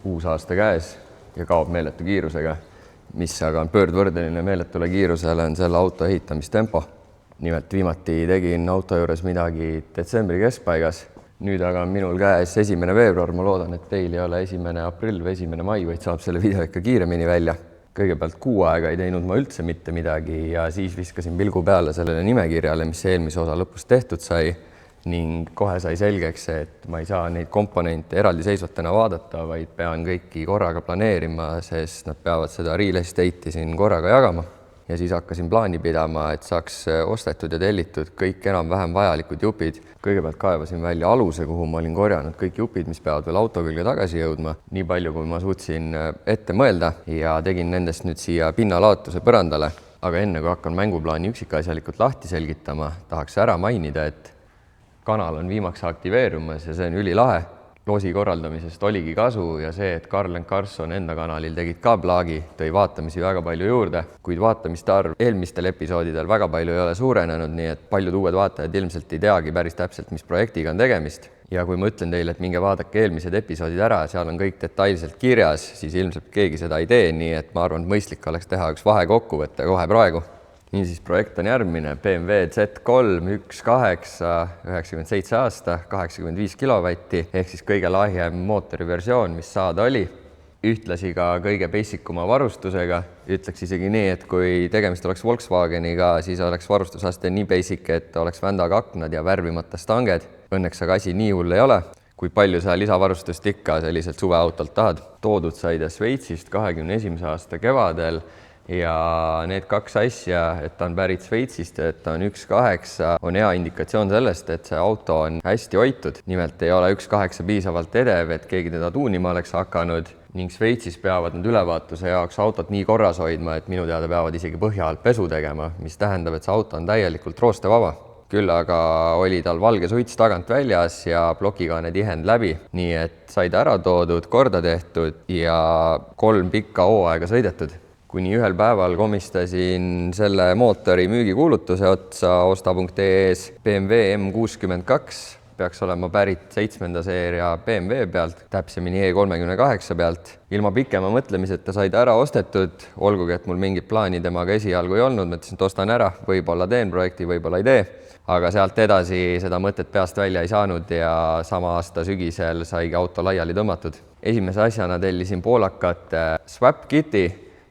uus aasta käes ja kaob meeletu kiirusega. Mis aga on pöördvõrdeline meeletule kiirusele, on selle auto ehitamistempo. Nimelt viimati tegin auto juures midagi detsembri keskpaigas. Nüüd aga on minul käes 1. veebruar. Ma loodan, et teil ei ole 1. aprill või 1. mai, vaid saab selle video ikka kiiremini välja. Kõigepealt kuu aega ei teinud ma üldse mitte midagi ja siis viskasin pilgu peale sellele nimekirjale, mis eelmise osa lõpus tehtud sai ning kohe sai selgeks, et ma ei saa neid komponente eraldiseisvatena vaadata, vaid pean kõiki korraga planeerima, sest nad peavad seda real estate'i siin korraga jagama. Ja siis hakkasin plaani pidama, et saaks ostetud ja tellitud kõik enam-vähem vajalikud jupid. Kõigepealt kaevasin välja aluse, kuhu ma olin korjanud kõik jupid, mis peavad veel auto külge tagasi jõudma. Nii palju, kui ma suutsin ette mõelda ja tegin nendest nüüd siia pinnalaotuse põrandale. Aga enne, kui hakkan mänguplaani üksikasjalikult lahti selgitama, tahaks ära mainida, et kanal on viimaks aktiveerumas ja see on ülilahe. Loosi korraldamisest oligi kasu ja see, et Karl & Karlsson enda kanalil tegid ka plaagi, tõi vaatamisi väga palju juurde, kuid vaatamiste arv eelmistel episoodidel väga palju ei ole suurenenud, nii et paljud uued vaatajad ilmselt ei teagi päris täpselt, mis projektiga on tegemist. Ja kui ma ütlen teile, et minge vaadake eelmised episoodid ära, seal on kõik detailselt kirjas, siis ilmselt keegi seda ei tee, nii et ma arvan, et mõistlik oleks teha üks vahekokkuvõte kohe praegu. Niisiis projekt on järgmine, BMW Z3 1.8, 97 aasta, 85 kilovatti, ehk siis kõige lahjem mootori versioon, mis saada oli. Ühtlasi ka kõige basicuma varustusega, ütleks isegi nii, et kui tegemist oleks Volkswageniga, siis oleks varustusaste nii basic, et oleks vändaga aknad ja värvimata stanged. Õnneks aga asi nii hull ei ole. Kui palju sa lisavarustust ikka selliselt suveautolt tahad? Toodud sai ta Šveitsist 21. aasta kevadel. Ja need kaks asja, et ta on pärit Šveitsist ja et ta on 1.8, on hea indikatsioon sellest, et see auto on hästi hoitud. Nimelt ei ole 1.8 piisavalt edev, et keegi teda tuunima oleks hakanud ning Šveitsis peavad nad ülevaatuse jaoks autot nii korras hoidma, et minu teada peavad isegi põhja alt pesu tegema, mis tähendab, et see auto on täielikult roostevaba. Küll aga oli tal valge suits tagant väljas ja plokikaane tihend läbi, nii et sai ta ära toodud, korda tehtud ja 3 pikka hooaega sõidetud. Kuni ühel päeval komistasin selle mootori müügikuulutuse otsa osta.ee-s BMW M62, peaks olema pärit 7. seeria BMW pealt, täpsemini E38 pealt. Ilma pikema mõtlemiseta sai ta ära ostetud, olgugi et mul mingit plaani temaga esialgu ei olnud, mõtlesin, et ostan ära, võib-olla teen projekti, võib-olla ei tee. Aga sealt edasi seda mõtet peast välja ei saanud ja sama aasta sügisel saigi auto laiali tõmmatud. Esimese asjana tellisin poolakat swap kit'i,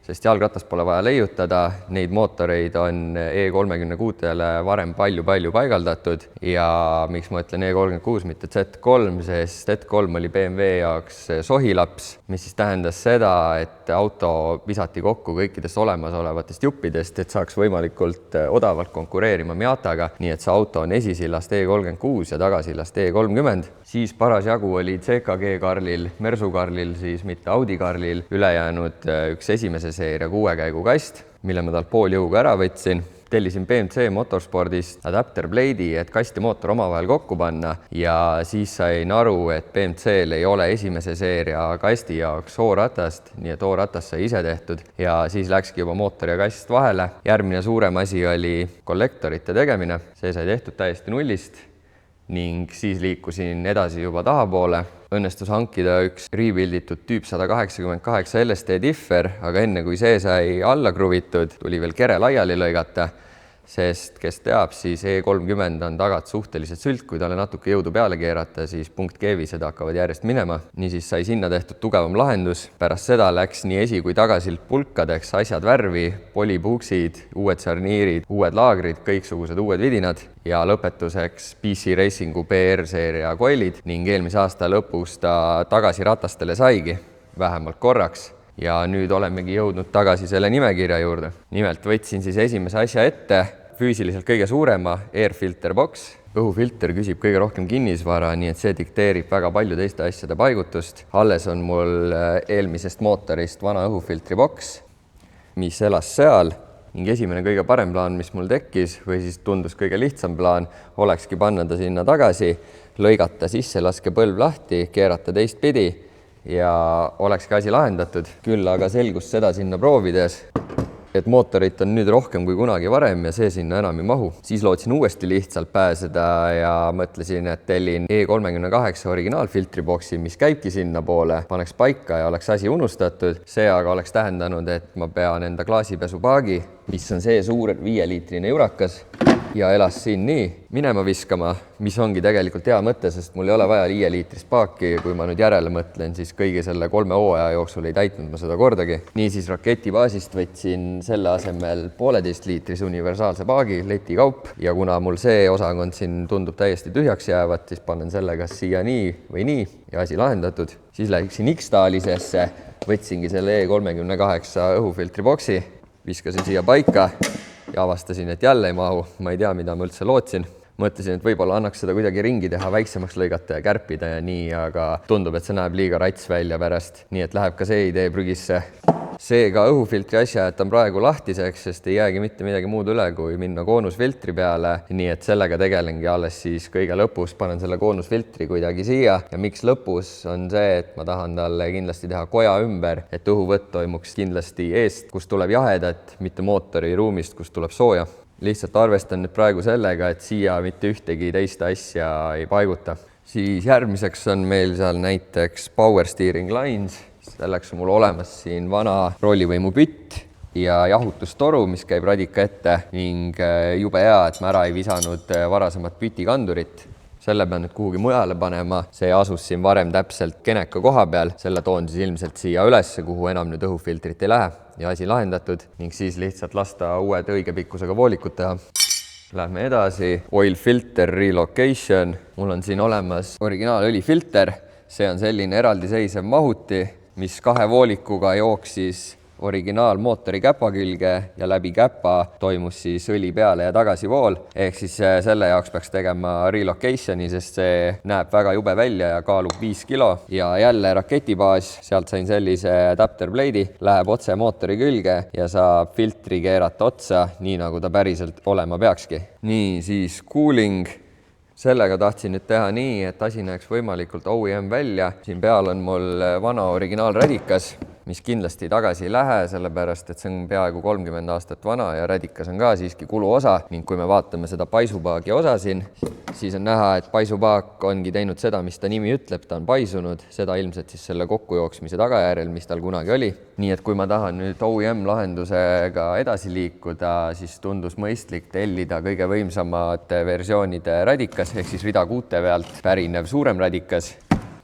sest jalgratast pole vaja leiutada, neid mootoreid on E36-le varem palju paigaldatud ja miks ma ütlen E36, mitte Z3, sest Z3 oli BMW jaoks sohilaps, mis siis tähendas seda, et auto visati kokku kõikidest olemasolevatest juppidest, et saaks võimalikult odavalt konkureerima Miataga, nii et see auto on esisillast E36 ja tagasillast E30. Siis parasjagu oli CKG Karlil, Mersu Karlil, siis mitte Audi Karlil, ülejäänud üks esimese seeria 6-käigu kast, mille ma talt pool jõuga ära võtsin. Tellisin BMC Motorspordist adapter blade'i, et kast ja mootor omavahel kokku panna ja siis sain aru, et BMC-l ei ole esimese seeria kasti jaoks hooratast, nii et hooratas sai ise tehtud ja siis läkski juba mootor ja kast vahele. Järgmine suurem asi oli kollektorite tegemine, see sai tehtud täiesti nullist ning siis liikusin edasi juba tahapoole. Õnnestus hankida üks rebuilditud tüüp 188 LSD differ, aga enne kui see sai alla kruvitud, tuli veel kere laiali lõigata, sest kes teab, siis E30 on tagant suhteliselt sült, kui talle natuke jõudu peale keerata, siis punktkeevised hakkavad järjest minema. Niisiis sai sinna tehtud tugevam lahendus. Pärast seda läks nii esi- kui tagasilt pulkadeks asjad värvi, polipuuksid, uued sarniirid, uued laagrid, kõiksugused uued vidinad ja lõpetuseks PC Racingu PR-seeria koilid ning eelmise aasta lõpus ta tagasi ratastele saigi, vähemalt korraks. Ja nüüd olemegi jõudnud tagasi selle nimekirja juurde. Nimelt võtsin siis esimese asja ette, füüsiliselt kõige suurema airfilter box. Õhufilter küsib kõige rohkem kinnisvara, nii et see dikteerib väga palju teiste asjade paigutust. Alles on mul eelmisest mootorist vana õhufiltri box, mis elas seal. Ning esimene kõige parem plaan, mis mul tekkis, või siis tundus kõige lihtsam plaan, olekski panna ta sinna tagasi, lõigata sisse, laske põlv lahti, keerata teistpidi ja olekski asi lahendatud. Küll aga selgus seda sinna proovides, et mootorit on nüüd rohkem kui kunagi varem ja see sinna enam ei mahu. Siis lootsin uuesti lihtsalt pääseda ja mõtlesin, et tellin E38 originaalfiltriboksi, mis käibki sinna poole, paneks paika ja oleks asi unustatud. See aga oleks tähendanud, et ma pean enda klaasipesupaagi, mis on see suur 5-liitrine jurakas, ja elas siin nii minema viskama, mis ongi tegelikult hea mõte, sest mul ei ole vaja 5-liitrist paaki. Kui ma nüüd järele mõtlen, siis kõigi selle 3 hooaja jooksul ei täitnud ma seda kordagi. Niisiis raketibaasist võtsin selle asemel 1,5-liitrise universaalse paagi, letikaup, ja kuna mul see osakond siin tundub täiesti tühjaks jäävat, siis panen selle kas siia nii või nii ja asi lahendatud. Siis läksin X-taalisesse, võtsingi selle E38 õhufiltri boksi, viskasin siia paika ja avastasin, et jälle ei mahu. Ma ei tea, mida ma üldse lootsin. Mõtlesin, et võib-olla annaks seda kuidagi ringi teha, väiksemaks lõigata ja kärpida ja nii, aga tundub, et see näeb liiga rats välja pärast. Nii et läheb ka see idee prügisse. Seega õhufiltri asja jätan praegu lahtiseks, sest ei jäägi mitte midagi muud üle, kui minna koonusfiltri peale. Nii et sellega tegelengi alles siis kõige lõpus, panen selle koonusfiltri kuidagi siia. Ja miks lõpus on see, et ma tahan talle kindlasti teha koja ümber, et õhuvõtt toimuks kindlasti eest, kus tuleb jahedat, mitte mootori ruumist, kus tuleb sooja. Lihtsalt arvestan nüüd praegu sellega, et siia mitte ühtegi teist asja ei paiguta. Siis järgmiseks on meil seal näiteks Power Steering Lines. Selleks on mul olemas siin vana rollivõimupütt ja jahutustoru, mis käib radika ette ning jube hea, et ma ära ei visanud varasemat pütikandurit. Selle pean nüüd kuhugi mujale panema. See asus siin varem täpselt keneka koha peal. Selle toon siis ilmselt siia ülesse, kuhu enam nüüd õhufiltrit ei lähe ja asi lahendatud ning siis lihtsalt lasta uued õige pikkusega voolikud teha. Lähme edasi. Oil filter relocation. Mul on siin olemas originaalõlifilter. See on selline eraldiseisev mahuti, mis 2 voolikuga jooksis originaalmootori käpa külge ja läbi käpa toimus siis õli peale ja tagasi vool. Ehk siis selle jaoks peaks tegema relocationi, sest see näeb väga jube välja ja kaalub 5 kilo. Ja jälle raketibaas, sealt sain sellise adapter blade'i, läheb otse mootori külge ja saab filtri keerata otsa, nii nagu ta päriselt olema peakski. Nii, siis cooling. Sellega tahtsin nüüd teha nii, et asi näeks võimalikult OEM välja. Siin peal on mul vana originaalradikas, mis kindlasti tagasi ei lähe, sellepärast et see on peaaegu 30 aastat vana ja radikas on ka siiski kuluosa. Ning kui me vaatame seda paisupaagi osa siin, siis on näha, et paisupaak ongi teinud seda, mis ta nimi ütleb, ta on paisunud. Seda ilmselt siis selle kokkujooksmise tagajärjel, mis tal kunagi oli. Nii et kui ma tahan nüüd OEM lahendusega edasi liikuda, siis tundus mõistlik tellida kõige võimsamate versioonide radikas, ehk siis rida 6 pealt pärinev suurem radikas,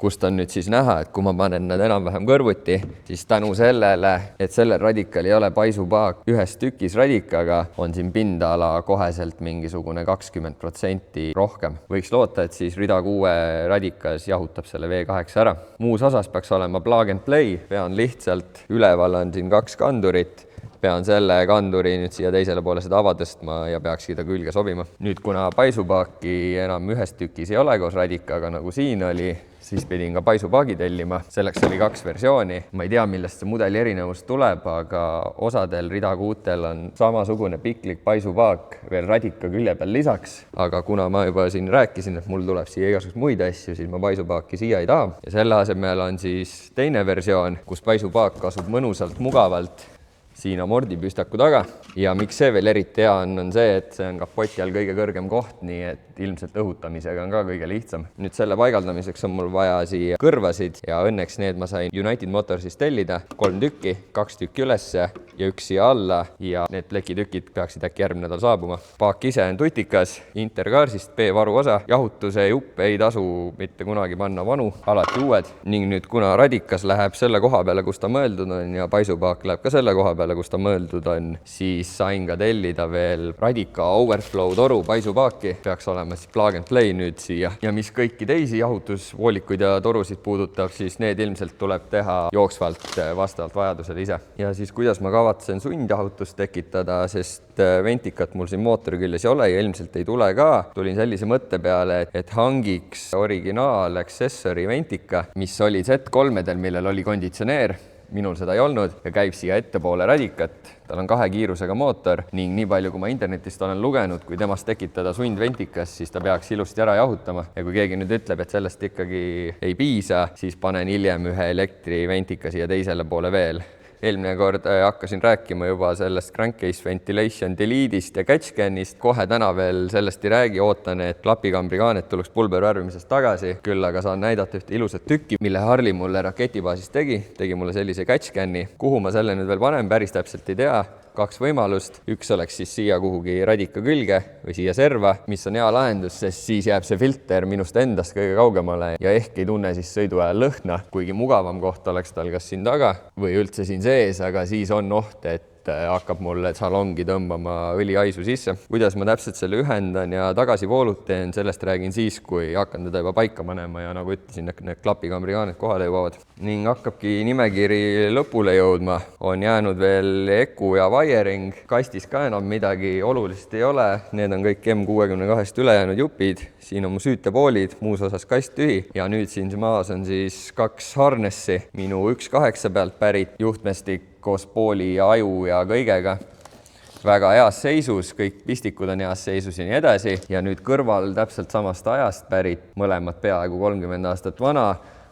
kust on nüüd siis näha, et kui ma panen nad enam-vähem kõrvuti, siis tänu sellele, et sellel radikal ei ole paisupaak ühes tükis radikaga, on siin pindala koheselt mingisugune 20% rohkem. Võiks loota, et siis rida 6 radikas jahutab selle V8 ära. Muus osas peaks olema plug and play, pean lihtsalt, üleval on siin 2 kandurit, pean selle kanduri nüüd siia teisele poole seda ava tõstma ja peakski ta külge sobima. Nüüd, kuna paisupaaki enam ühes tükis ei ole koos radikaga, nagu siin oli, siis pidin ka paisupaagi tellima. Selleks oli 2 versiooni. Ma ei tea, millest see mudeli erinevus tuleb, aga osadel rida 6 on samasugune piklik paisupaak veel radika külje peal lisaks. Aga kuna ma juba siin rääkisin, et mul tuleb siia igasugust muid asju, siis ma paisupaaki siia ei taha. Ja selle asemel on siis teine versioon, kus paisupaak asub mõnusalt mugavalt siin amordipüstaku taga. Ja miks see veel eriti hea on see, et see on kapoti all kõige kõrgem koht, nii et ilmselt õhutamisega on ka kõige lihtsam. Nüüd selle paigaldamiseks on mul vaja siia kõrvasid ja õnneks need ma sain United Motorsist tellida. 3 tükki, 2 tükki ülesse ja 1 siia alla ja need plekitükid peaksid äkki järgmine nädal saabuma. Paak ise on tutikas, Intergarsist B-varu osa. Jahutuse jupp ei tasu mitte kunagi panna vanu, alati uued. Ning nüüd, kuna radikas läheb selle koha peale, kus ta mõeldud on ja paisupaak läheb ka selle koha peale, kus ta mõeldud on, siis sain ka tellida veel radika overflow toru paisupaaki. Peaks olema siis plug and play nüüd siia. Ja mis kõiki teisi jahutusvoolikuid ja torusid puudutab, siis need ilmselt tuleb teha jooksvalt vastavalt vajadusele ise. Ja siis kuidas ma kavatsen sundjahutust tekitada, sest ventikat mul siin mootori küljes ei ole ja ilmselt ei tule ka. Tulin sellise mõtte peale, et hangiks originaal accessory ventika, mis oli Z3-del, millel oli konditsioneer. Minul seda ei olnud ja käib siia ettepoole radikat. Tal on 2 kiirusega mootor ning nii palju, kui ma internetist olen lugenud, kui temast tekitada sundventikas, siis ta peaks ilusti ära jahutama. Ja kui keegi nüüd ütleb, et sellest ikkagi ei piisa, siis panen hiljem ühe elektriventika siia teisele poole veel. eelmine kord hakkasin rääkima juba sellest crankcase ventilation delete'ist ja catchcan'ist. Kohe täna veel sellest ei räägi, ootan, et klapikambri-kaanet tuleks pulbervärvimisest tagasi. Küll aga saan näidata ühte ilusat tükki, mille Harli mulle raketibaasis tegi mulle sellise catchcan'i. Kuhu ma selle nüüd veel panen, päris täpselt ei tea. 2 võimalust, üks oleks siis siia kuhugi radika külge või siia serva, mis on hea lahendus, sest siis jääb see filter minust endast kõige kaugemale ja ehk ei tunne siis sõidu ajal lõhna, kuigi mugavam koht oleks tal kas siin taga või üldse siin sees, aga siis on oht, et hakkab mulle salongi tõmbama õlihaisu sisse. Kuidas ma täpselt selle ühendan ja tagasi voolut teen, sellest räägin siis, kui hakkan teda juba paika panema ja nagu ütlesin, need klapikambri-kaanet kohale jõuavad. Ning hakkabki nimekiri lõpule jõudma. On jäänud veel eku ja wiring, kastis ka enam midagi olulist ei ole. Need on kõik M62 ülejäänud jupid. Siin on mu süütepoolid, muus osas kast tühi ja nüüd siin maas on siis 2 harnessi, minu 1.8 pealt pärit juhtmestik koos pooli ja aju ja kõigega. Väga heas seisus, kõik pistikud on heas seisus ja nii edasi. Ja nüüd kõrval täpselt samast ajast pärit, mõlemad peaaegu 30 aastat vana,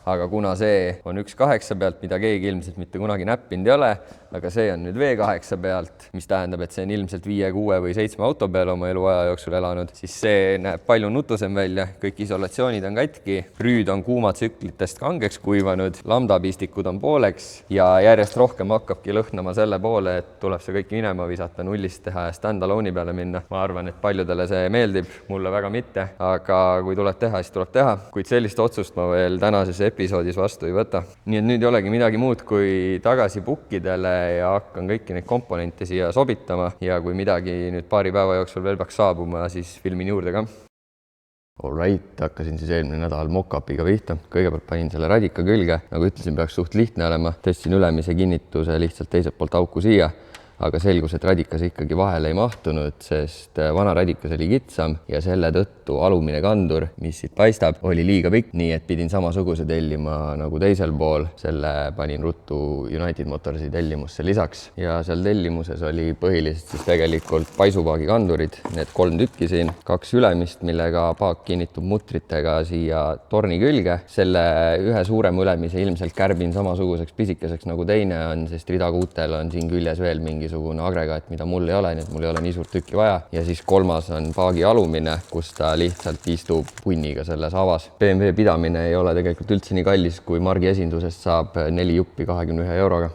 aga kuna see on 1.8 pealt, mida keegi ilmselt mitte kunagi näppinud ei ole, aga see on nüüd V8 pealt, mis tähendab, et see on ilmselt 5, 6 või 7 auto peal oma eluaja jooksul elanud, siis see näeb palju nutusem välja, kõik isolatsioonid on katki, rüüd on kuumatsüklitest kangeks kuivanud, lambdapistikud on pooleks ja järjest rohkem hakkabki lõhnama selle poole, et tuleb see kõik minema visata, nullist teha ja stand-alone'i peale minna. Ma arvan, et paljudele see meeldib, mulle väga mitte, aga kui tuleb teha, siis tuleb teha, kuid sellist otsust ma veel tänases episoodis vastu ei võta. Nii et nüüd ei olegi midagi muud kui tagasi pukkidele ja hakkan kõiki neid komponente siia sobitama ja kui midagi nüüd paari päeva jooksul veel peaks saabuma, siis filmin juurde ka. Alright, hakkasin siis eelmine nädal mock-upiga pihta. Kõigepealt panin selle radika külge, nagu ütlesin, peaks suht lihtne olema. Tõstsin ülemise kinnituse lihtsalt teiselt poolt auku siia, aga selgus, et radikas ikkagi vahele ei mahtunud, sest vana radikas oli kitsam ja selle tõttu alumine kandur, mis siit paistab, oli liiga pikk, nii et pidin samasuguse tellima nagu teisel pool. Selle panin ruttu United Motorsi tellimusse lisaks ja seal tellimuses oli põhiliselt siis tegelikult paisupaagi kandurid, need 3 tükki siin, 2 ülemist, millega paak kinnitub mutritega siia torni külge. Selle ühe suurema ülemise ilmselt kärbin samasuguseks pisikeseks nagu teine on, sest ridakuutel on siin küljes veel mingisugune agregaat, mida mul ei ole, nii et mul ei ole nii suurt tükki vaja. Ja siis 3. on paagi alumine, kus ta lihtsalt istub punniga selles avas. BMW pidamine ei ole tegelikult üldse nii kallis, kui margi esindusest saab 4 juppi 21 euroga.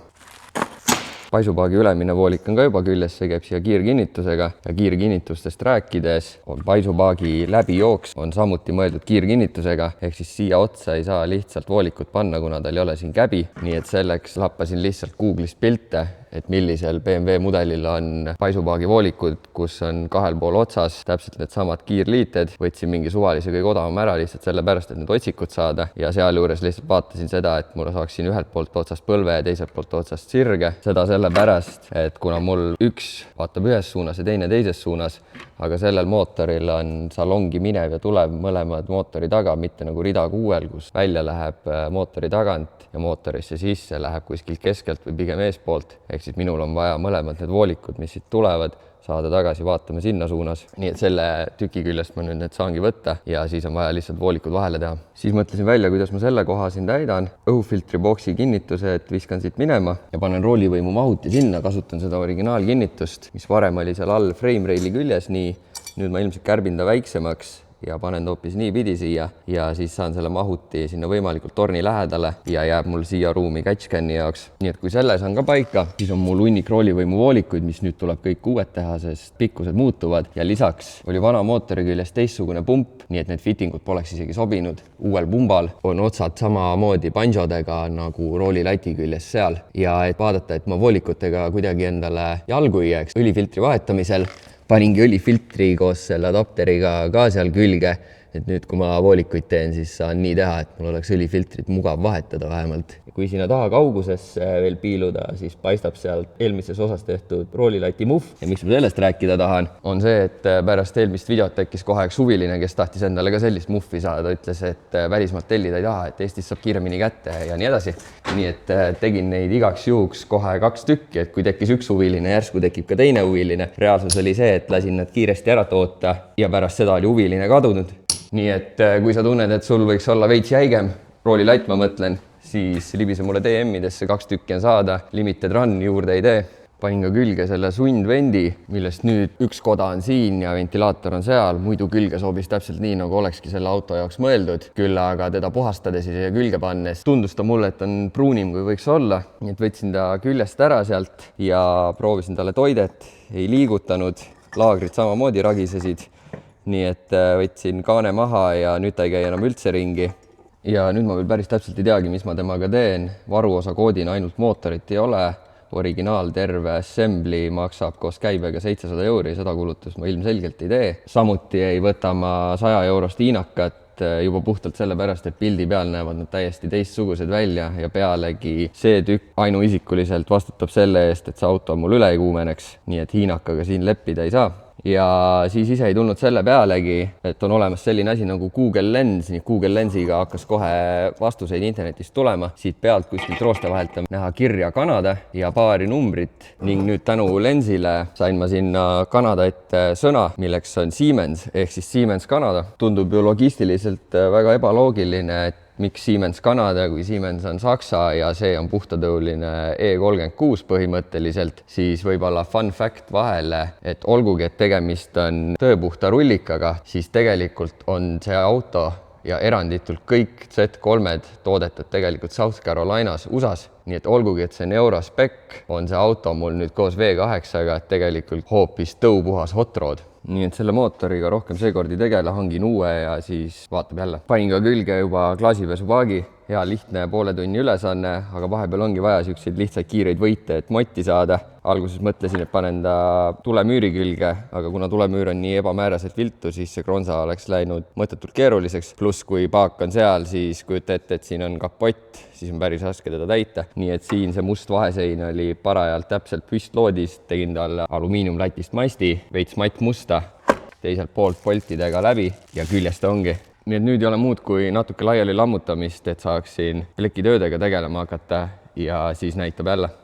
Paisupaagi ülemine voolik on ka juba küljes, see käib siia kiirkinnitusega ja kiirkinnitustest rääkides on paisupaagi läbijooks on samuti mõeldud kiirkinnitusega, ehk siis siia otsa ei saa lihtsalt voolikut panna, kuna tal ei ole siin käbi, nii et selleks lappasin lihtsalt Google'ist pilte, et millisel BMW mudelil on paisupaagi voolikud, kus on 2 pool otsas täpselt need samad kiirliited. Võtsin mingi suvalise kõige odavama ära lihtsalt sellepärast, et need otsikud saada ja sealjuures lihtsalt vaatasin seda, et mul saaks siin ühelt poolt otsast põlve ja teiselt poolt otsast sirge. Seda sellepärast, et kuna mul üks vaatab ühes suunas ja teine teises suunas, aga sellel mootoril on salongi minev ja tulev mõlemad mootori taga, mitte nagu rida 6, kus välja läheb mootori tagant ja mootorisse sisse läheb kuskilt keskelt või pigem eespoolt. Ehk siis minul on vaja mõlemad need voolikud, mis siit tulevad, saada tagasi vaatama sinna suunas. Nii et selle tüki küljest ma nüüd need saangi võtta ja siis on vaja lihtsalt voolikud vahele teha. Siis mõtlesin välja, kuidas ma selle koha siin täidan. Õhufiltri boksi kinnituse, et viskan siit minema ja panen roolivõimu mahuti sinna, kasutan seda originaalkinnitust, mis varem oli seal all frame raili küljes, nii nüüd ma ilmselt kärbin ta väiksemaks ja panen hoopis nii pidi siia ja siis saan selle mahuti sinna võimalikult torni lähedale ja jääb mul siia ruumi catchcan'i jaoks. Nii et kui selle saan ka paika, siis on mul hunnik roolivõimu voolikuid, mis nüüd tuleb kõik uued teha, sest pikkused muutuvad ja lisaks oli vana mootori küljes teistsugune pump, nii et need fittingud poleks isegi sobinud. Uuel pumbal on otsad samamoodi banjodega nagu roolilati küljes seal ja et vaadata, et ma voolikutega kuidagi endale jalgu ei jääks õlifiltri vahetamisel, paningi õlifiltri koos selle adapteriga ka seal külge, et nüüd kui ma voolikuid teen, siis saan nii teha, et mul oleks õlifiltrit mugav vahetada vähemalt. Kui sinna taha kaugusesse veel piiluda, siis paistab sealt eelmises osas tehtud roolilati muff. Ja miks ma sellest rääkida tahan, on see, et pärast eelmist videot tekkis kohe üks huviline, kes tahtis endale ka sellist muffi saada, ütles, et välismaalt tellida ei taha, et Eestis saab kiiremini kätte ja nii edasi. Nii et tegin neid igaks juhuks kohe 2 tükki, et kui tekkis üks huviline, järsku tekib ka teine huviline. Reaalsus oli see, et lasin nad kiiresti ära toota ja pärast seda oli huviline kadunud. Nii et kui sa tunned, et sul võiks olla veits jäigem roolilatt, ma mõtlen, siis libise mulle DM-idesse, 2 tükki on saada, limited run juurde ei tee. Panin ka külge selle sundvendi, millest nüüd üks koda on siin ja ventilaator on seal, muidu külge sobis täpselt nii, nagu olekski selle auto jaoks mõeldud. Küll aga teda puhastades ja külge pannes tundus ta mulle, et on pruunim kui võiks olla. Nii et võtsin ta küljest ära sealt ja proovisin talle toidet, ei liigutanud, laagrid samamoodi ragisesid. Nii et võtsin kaane maha ja nüüd ta ei käi enam üldse ringi. Ja nüüd ma veel päris täpselt ei teagi, mis ma temaga teen. Varuosa koodina ainult mootorit ei ole. Originaal terve assembly maksab koos käibega 700 €, seda kulutust ma ilmselgelt ei tee. Samuti ei võta ma 100 € hiinakat juba puhtalt sellepärast, et pildi peal näevad nad täiesti teistsugused välja ja pealegi see tükk ainuisikuliselt vastutab selle eest, et see auto mul üle ei kuumeneks, nii et hiinakaga siin leppida ei saa. Ja siis ise ei tulnud selle pealegi, et on olemas selline asi nagu Google Lens, nii Google Lensiga hakkas kohe vastuseid internetist tulema. Siit pealt kuskilt rooste vahelt on näha kirja Kanada ja paari numbrit ning nüüd tänu Lensile sain ma sinna Kanada ette sõna, milleks on Siemens ehk siis Siemens Kanada. Tundub ju logistiliselt väga ebaloogiline, et miks Siemens Kanada, kui Siemens on Saksa ja see on puhtatõuline E36 põhimõtteliselt, siis võib-olla fun fact vahele, et olgugi, et tegemist on tõepuhta rullikaga, siis tegelikult on see auto ja eranditult kõik Z3-d toodetud tegelikult South Carolinas, USAs. Nii et olgugi, et see on eurospec, on see auto mul nüüd koos V8-ga tegelikult hoopis tõupuhas hot rod. Nii et selle mootoriga rohkem seekord ei tegele, hangin uue ja siis vaatab jälle. Panin ka külge juba klaasipesupaagi, hea lihtne poole tunni ülesanne, aga vahepeal ongi vaja siukseid lihtsaid kiireid võite, et motti saada. Alguses mõtlesin, et panen ta tulemüüri külge, aga kuna tulemüür on nii ebamääraselt viltu, siis see kronsa oleks läinud mõttetult keeruliseks. Pluss kui paak on seal, siis kujuta ette, et siin on kapott, siis on päris raske teda täita. Nii et siin see must vahesein oli parajalt täpselt püstloodis, tegin talle alumiiniumlatist masti, veits matt musta, teiselt poolt poltidega läbi ja küljest ongi. Nii et nüüd ei ole muud kui natuke laiali lammutamist, et saaksin plekitöödega tegelema hakata ja siis näitab jälle.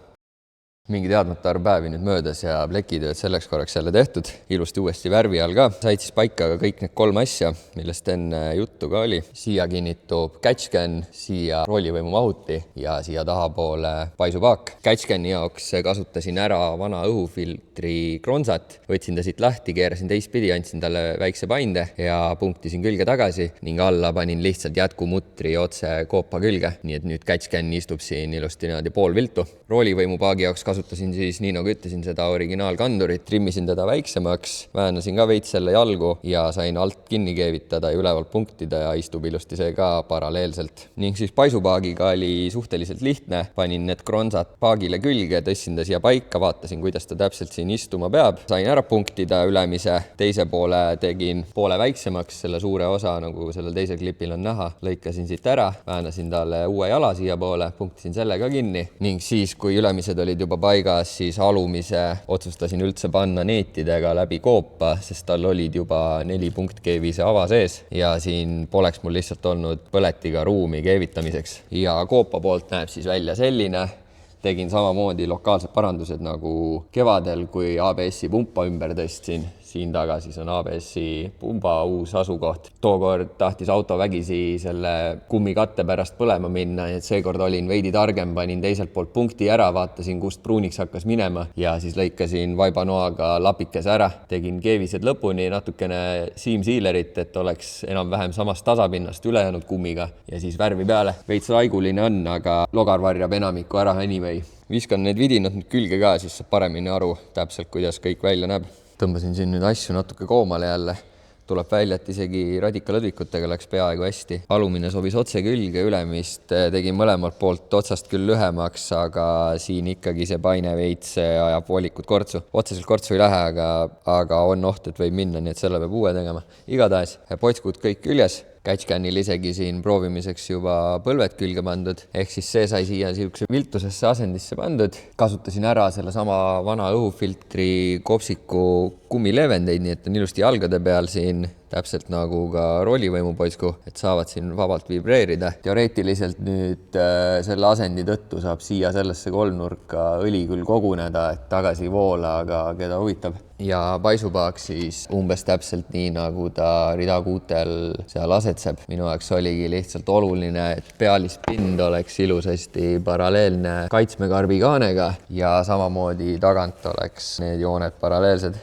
Mingi teadmata arv päevi nüüd möödas ja plekitööd selleks korraks jälle tehtud. Ilusti uuesti värvi all ka. Said siis paika ka kõik need 3 asja, millest enne juttu ka oli. Siia kinnitub catchcan, siia roolivõimu mahuti ja siia tahapoole paisupaak. Catchcani jaoks kasutasin ära vana õhufiltri kronsat. Võtsin ta siit lahti, keerasin teistpidi, andsin talle väikse painde ja punktisin külge tagasi ning alla panin lihtsalt jätkumutri otse koopa külge. Nii et nüüd catchcan istub siin ilusti niimoodi pool viltu. Roolivõimu paagi jaoks kasutasin siis, nii nagu ütlesin, seda originaalkandurit, trimmisin teda väiksemaks, väänasin ka veits selle jalgu ja sain alt kinni keevitada ja ülevalt punktida ja istub ilusti see ka paralleelselt. Ning siis paisupaagiga oli suhteliselt lihtne, panin need kronsad paagile külge, tõssin ta siia paika, vaatasin, kuidas ta täpselt siin istuma peab. Sain ära punktida ülemise, teise poole tegin poole väiksemaks, selle suure osa, nagu sellel teisel klipil on näha, lõikasin siit ära, väänasin talle uue jala siia poole, punktisin selle ka kinni ning siis, kui ülemised olid juba paigas, siis alumise otsustasin üldse panna neetidega läbi koopa, sest tal olid juba 4 punktkeevise ava sees ja siin poleks mul lihtsalt olnud põletiga ruumi keevitamiseks. Ja koopa poolt näeb siis välja selline. Tegin samamoodi lokaalsed parandused nagu kevadel, kui ABS-i pumpa ümber tõstsin. Siin taga siis on ABS-i pumba uus asukoht. Tookord tahtis auto vägisi selle kummikatte pärast põlema minna, et seekord olin veidi targem, panin teiselt poolt punkti ära, vaatasin, kust pruuniks hakkas minema ja siis lõikasin vaibanoaga lapikese ära. Tegin keevised lõpuni, natukene seam-sealerit, et oleks enam-vähem samast tasapinnast ülejäänud kummiga ja siis värvi peale. Veits laiguline on, aga logar varjab enamiku ära anyway. Viskan need vidinad nüüd külge ka, siis saab paremini aru täpselt, kuidas kõik välja näeb. Tõmbasin siin nüüd asju natuke koomale jälle. Tuleb välja, et isegi radikalõdvikutega läks peaaegu hästi. Alumine sobis otse külge, ülemist tegin mõlemalt poolt otsast küll lühemaks, aga siin ikkagi see paine veits ajab voolikut kortsu. Otseselt kortsu ei lähe, aga on oht, et võib minna, nii et selle peab uue tegema. Igatahes, potskud kõik küljes. Catchcanil isegi siin proovimiseks juba põlved külge pandud, ehk siis see sai siia siukse viltusesse asendisse pandud. Kasutasin ära selle sama vana õhufiltri kopsiku kummileevendeid, nii et on ilusti jalgade peal siin, täpselt nagu ka roolivõimupoisku, et saavad siin vabalt vibreerida. Teoreetiliselt nüüd selle asendi tõttu saab siia sellesse kolmnurka õli küll koguneda, et tagasi voola, aga keda huvitab. Ja paisupaak siis umbes täpselt nii, nagu ta ridakuutel seal asetseb. Minu jaoks oligi lihtsalt oluline, et pealispind oleks ilusasti paralleelne kaitsmekarbi kaanega ja samamoodi tagant oleks need jooned paralleelsed.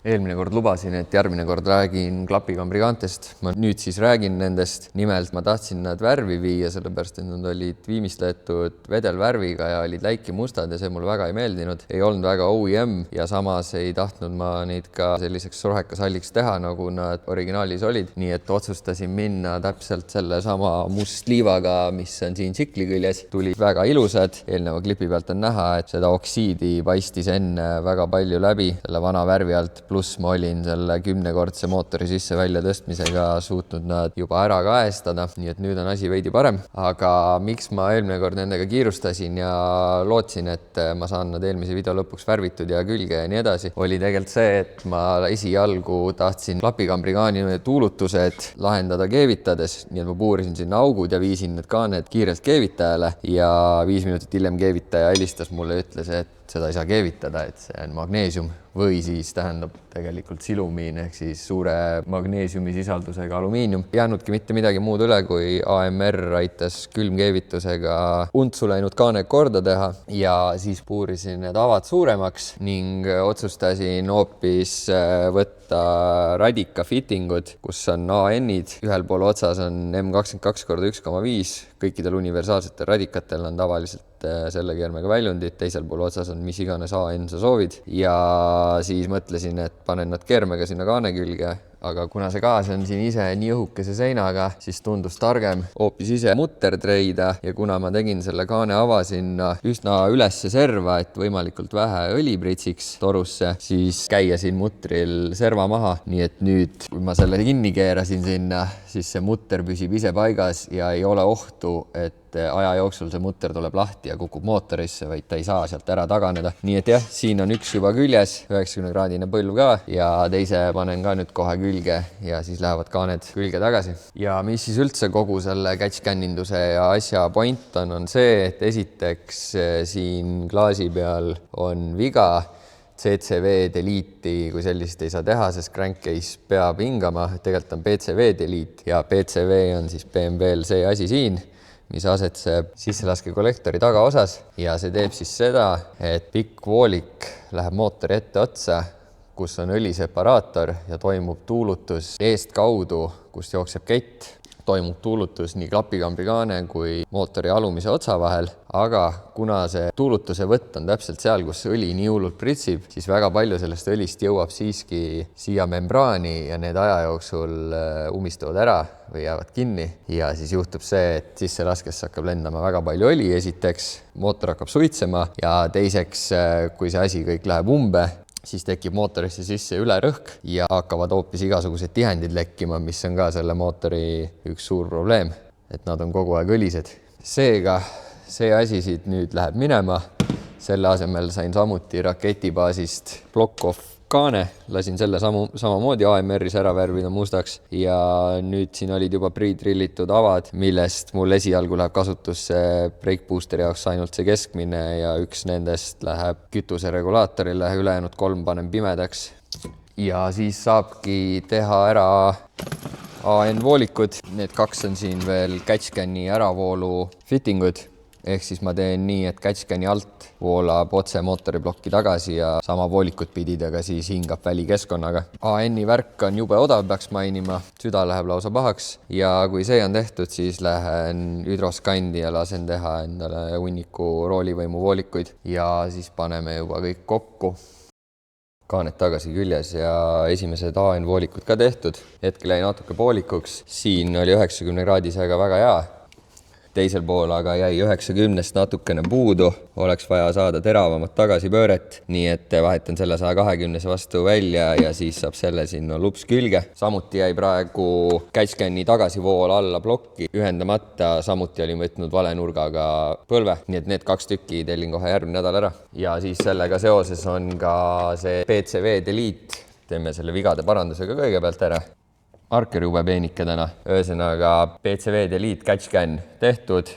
Eelmine kord lubasin, et järgmine kord räägin klapikambri kaantest. Ma nüüd siis räägin nendest. Nimelt ma tahtsin nad värvi viia, sellepärast et nad olid viimistletud vedelvärviga ja olid läiki mustad ja see mulle väga ei meeldinud. Ei olnud väga OEM ja samas ei tahtnud ma neid ka selliseks surhekasalliks teha, nagu nad originaalis olid. Nii et otsustasin minna täpselt selle sama mustliivaga, mis on siin tsikli küljes. Tulid väga ilusad. Eelneva klipi pealt on näha, et seda oksiidi paistis enne väga palju läbi selle vana värvi alt. Pluss ma olin selle 10-kordse mootori sisse välja tõstmisega suutnud nad juba ära kaestada, nii et nüüd on asi veidi parem. Aga miks ma eelmine kord nendega kiirustasin ja lootsin, et ma saan nad eelmise video lõpuks värvitud ja külge ja nii edasi, oli tegelikult see, et ma esialgu tahtsin klapikambri kaani tuulutused lahendada keevitades, nii et ma puurisin sinna augud ja viisin need kaaned kiirelt keevitajale ja 5 minutit hiljem keevitaja helistas mulle ja ütles, et seda ei saa keevitada, et see on magneesium või siis tähendab tegelikult silumiin ehk siis suure magneesiumi sisaldusega alumiinium. Jäänudki mitte midagi muud üle, kui AMR aitas külmkeevitusega untsu läinud kaane korda teha ja siis puurisin need avad suuremaks ning otsustasin hoopis võtta radika fittingud, kus on AN-id. Ühel pool otsas on M22x1,5. Kõikidel universaalsetel radikatel on tavaliselt selle keermega väljundid, teisel pool otsas on mis iganes AN sa soovid ja siis mõtlesin, et panen nad keermega sinna kaane külge, aga kuna see gaas on siin ise nii õhukese seinaga, siis tundus targem hoopis ise mutter treida ja kuna ma tegin selle kaane ava sinna üsna ülesse serva, et võimalikult vähe õli pritsiks torusse, siis käia siin mutril serva maha, nii et nüüd, kui ma selle kinni keerasin sinna, siis see mutter püsib ise paigas ja ei ole ohtu, et aja jooksul see mutter tuleb lahti ja kukub mootorisse, vaid ta ei saa sealt ära taganeda. Nii et jah, siin on üks juba küljes, 90-kraadine põlv ka ja teise panen ka nüüd kohe külge ja siis lähevad kaaned külge tagasi. Ja mis siis üldse kogu selle catch-känninduse ja asja point on see, et esiteks siin klaasi peal on viga, CCV deliiti kui sellist ei saa teha, sest crankcase peab hingama, tegelikult on PCV deliit ja PCV on siis BMW-l see asi siin, mis asetseb sisselaske kollektori tagaosas ja see teeb siis seda, et pikk voolik läheb mootori ette otsa, kus on õliseparaator ja toimub tuulutus eest kaudu, kust jookseb kett. Toimub tuulutus nii klapikambri kaane kui mootori alumise otsa vahel, aga kuna see tuulutuse võtt on täpselt seal, kus õli nii hullult pritsib, siis väga palju sellest õlist jõuab siiski siia membraani ja need aja jooksul umistuvad ära või jäävad kinni ja siis juhtub see, et sisselaskesse hakkab lendama väga palju õli esiteks, mootor hakkab suitsema ja teiseks, kui see asi kõik läheb umbe, siis tekib mootorisse sisse ülerõhk ja hakkavad hoopis igasugused tihendid lekkima, mis on ka selle mootori üks suur probleem, et nad on kogu aeg õlised. Seega see asi siit nüüd läheb minema. Selle asemel sain samuti raketibaasist block-off kaane, lasin selle samamoodi AMR-is ära värvida mustaks ja nüüd siin olid juba pre-drillitud avad, millest mul esialgu läheb kasutusse brake boosteri jaoks ainult see keskmine ja üks nendest läheb kütuseregulaatorile, ülejäänud 3 panen pimedaks. Ja siis saabki teha ära AN voolikud, need 2 on siin veel catch-can'i äravoolu fittingud. Ehk siis ma teen nii, et catch-can'i alt voolab otse mootoriplokki tagasi ja sama voolikut pidid, aga siis hingab välikeskkonnaga. AN-i värk on jube odav, peaks mainima, süda läheb lausa pahaks ja kui see on tehtud, siis lähen hüdroskandi ja lasen teha endale hunniku roolivõimu voolikuid ja siis paneme juba kõik kokku. Kaaned tagasi küljes ja esimesed AN voolikud ka tehtud. Hetkel jäi natuke poolikuks, siin oli 90-kraadisega väga hea. teisel pool aga jäi 90-st natukene puudu, oleks vaja saada teravamat tagasipööret, nii et vahetan selle 120 vastu välja ja siis saab selle sinna lups külge. Samuti jäi praegu catchcan'i tagasivool alla plokki ühendamata, samuti olin võtnud vale nurgaga põlve, nii et need 2 tükki tellin kohe järgmine nädal ära. Ja siis sellega seoses on ka see PCV Delete, teeme selle vigade parandusega kõigepealt ära. Arker jube peenike täna. Ühesõnaga PCV Delete catchcan tehtud.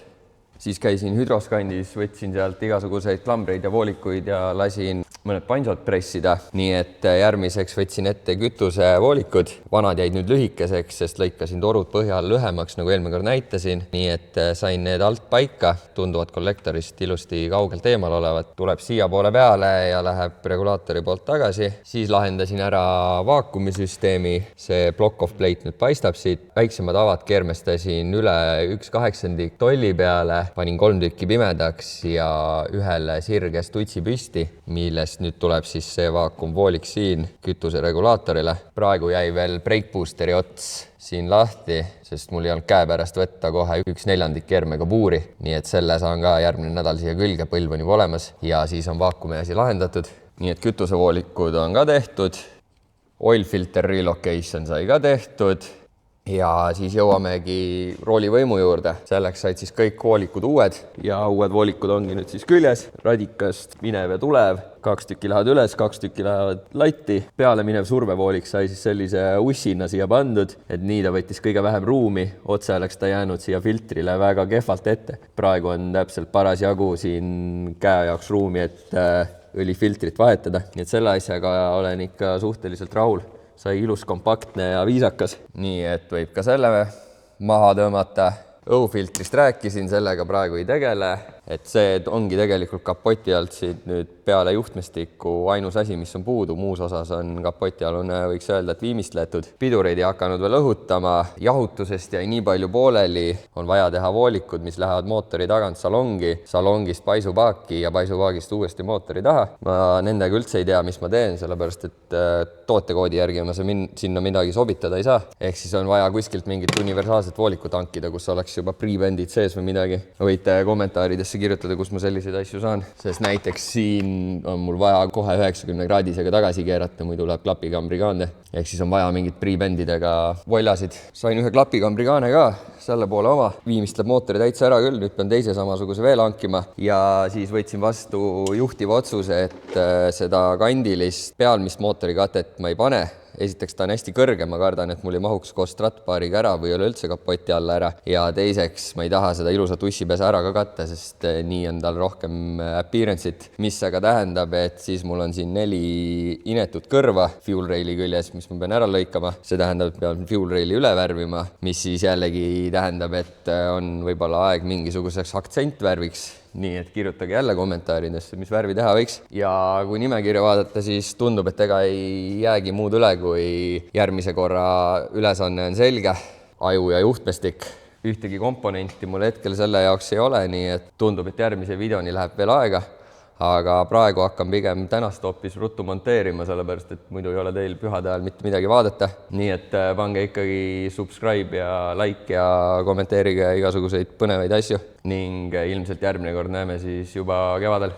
Siis käisin hüdroskandis, võtsin sealt igasuguseid klambreid ja voolikuid ja lasin mõned pansod pressida. Nii et järgmiseks võtsin ette kütusevoolikud. Vanad jäid nüüd lühikeseks, sest lõikasin torud põhjal lühemaks, nagu eelmine kord näitasin. Nii et sain need alt paika, tunduvad kollektorist ilusti kaugelt eemal olevat. Tuleb siia poole peale ja läheb regulaatori poolt tagasi. Siis lahendasin ära vaakumisüsteemi. See block of plate nüüd paistab siit. Väiksemad avad keermestasin üle 1/8 tolli peale. Panin 3 tükki pimedaks ja ühele sirges tutsi püsti, millest nüüd tuleb siis see vaakumvoolik siin kütuse regulaatorile. Praegu jäi veel brake boosteri ots siin lahti, sest mul ei olnud käe pärast võtta kohe 1/4 kermega puuri. Nii et selle saan ka järgmine nädal siia külge, põlv on juba olemas ja siis on vaakumi asi lahendatud. Nii et kütusevoolikud on ka tehtud. Oil filter relocation sai ka tehtud. Ja siis jõuamegi roolivõimu juurde. Selleks said siis kõik voolikud uued ja uued voolikud ongi nüüd siis küljes. Radikast minev ja tulev. 2 tükki lähevad üles, 2 tükki lähevad latti. Peale minev survevoolik sai siis sellise ussina siia pandud, et nii ta võttis kõige vähem ruumi. Otse oleks ta jäänud siia filtrile väga kehvalt ette. Praegu on täpselt paras jagu siin käe jaoks ruumi, et õlifiltrit vahetada. Nii et selle asjaga olen ikka suhteliselt rahul. Sai ilus, kompaktne ja viisakas. Nii et võib ka selle maha tõmmata. Õhufiltrist rääkisin, sellega praegu ei tegele. Et see ongi tegelikult kapoti alt siit nüüd peale juhtmestiku ainus asi, mis on puudu. Muus osas on kapotialune, võiks öelda, et viimistletud. Pidureid ei hakanud veel õhutama. Jahutusest jäi nii palju pooleli. On vaja teha voolikud, mis lähevad mootori tagant salongi. Salongist paisupaaki ja paisupaagist uuesti mootori taha. Ma nendega üldse ei tea, mis ma teen, sellepärast et tootekoodi järgi ma sinna midagi sobitada ei saa. Ehk siis on vaja kuskilt mingit universaalset voolikut hankida, kus oleks juba pre-bendid sees või midagi. Võite kommentaaridesse kirjutada, kus ma selliseid asju saan. Sest näiteks siin on mul vaja kohe 90 kraadisega tagasi keerata, muidu läheb klapikambri kaande. Ehk siis on vaja mingit pre-bendidega voljasid. Sain ühe klapikambri kaane ka, selle poole oma. Viimistleb mootori täitsa ära küll, nüüd pean teise samasuguse veel hankima. Ja siis võtsin vastu juhtiva otsuse, et seda kandilist pealmist mootorikatet ma ei pane. Esiteks ta on hästi kõrge, ma kardan, et mul ei mahuks koos stratbaariga ära või ei ole üldse kapoti alla ära. Ja teiseks ma ei taha seda ilusat ussipesa ära ka katta, sest nii on tal rohkem appearance'it, mis aga tähendab, et siis mul on siin 4 inetut kõrva fuel raili küljes, mis ma pean ära lõikama. See tähendab, et pean fuel raili üle värvima, mis siis jällegi tähendab, et on võib-olla aeg mingisuguseks aktsенtvärviks. Nii et kirjutage jälle kommentaaridesse, mis värvi teha võiks. Ja kui nimekirja vaadata, siis tundub, et ega ei jäägi muud üle, kui järgmise korra ülesanne on selge. Aju ja juhtmestik. Ühtegi komponenti mul hetkel selle jaoks ei ole, nii et tundub, et järgmise videoni läheb veel aega. Aga praegu hakkan pigem tänast hoopis ruttu monteerima, sellepärast, et muidu ei ole teil pühade ajal mitte midagi vaadata. Nii et pange ikkagi subscribe ja like ja kommenteerige igasuguseid põnevaid asju. Ning ilmselt järgmine kord näeme siis juba kevadel.